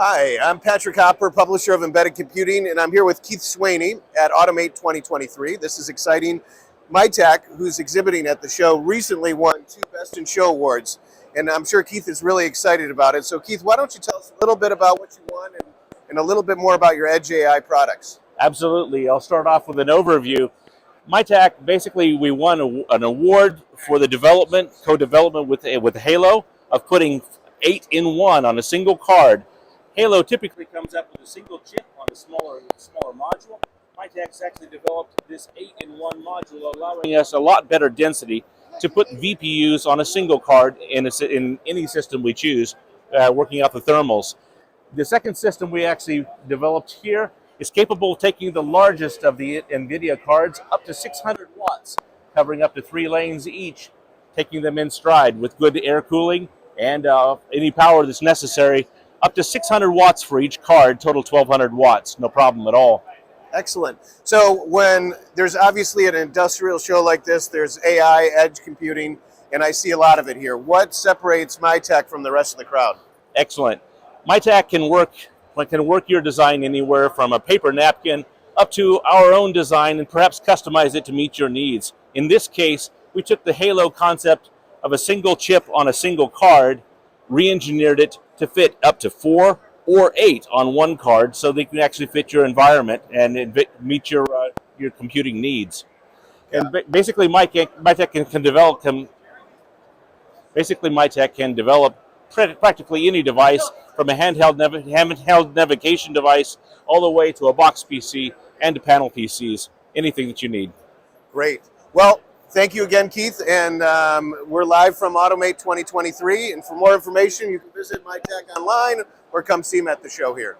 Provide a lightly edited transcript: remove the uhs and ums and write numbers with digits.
Hi, I'm Patrick Hopper, publisher of Embedded Computing, and I'm here with Keith Swaney at Automate 2023. This is exciting. MiTAC, who's exhibiting at the show, recently won 2 Best in Show awards, and I'm sure Keith is really excited about it. So Keith, why don't you tell us a little bit about what you won and a little bit more about your Edge AI products? Absolutely. I'll start off with an overview. MiTAC, basically, we won an award for the co-development with Halo of putting 8-in-1 on a single card. Halo typically comes up with a single chip on a smaller module. MiTAC's actually developed this 8-in-1 module, allowing us a lot better density to put VPUs on a single card in any system we choose, working out the thermals. The second system we actually developed here is capable of taking the largest of the NVIDIA cards up to 600 watts, covering up to 3 lanes each, taking them in stride with good air cooling and any power that's necessary, up to 600 watts for each card, total 1,200 watts, no problem at all. Excellent. So when there's obviously an industrial show like this, there's AI, edge computing, and I see a lot of it here. What separates MiTAC from the rest of the crowd? Excellent. MiTAC can work your design anywhere from a paper napkin up to our own design and perhaps customize it to meet your needs. In this case, we took the Halo concept of a single chip on a single card, re-engineered it to fit up to 4 or 8 on one card so they can actually fit your environment and meet your computing needs. Yeah. And basically MiTAC can develop practically any device, from a handheld navigation device all the way to a box PC and to panel PCs, anything that you need. Great. Well, thank you again, Keith, and we're live from Automate 2023, and for more information, you can visit MiTAC online or come see him at the show here.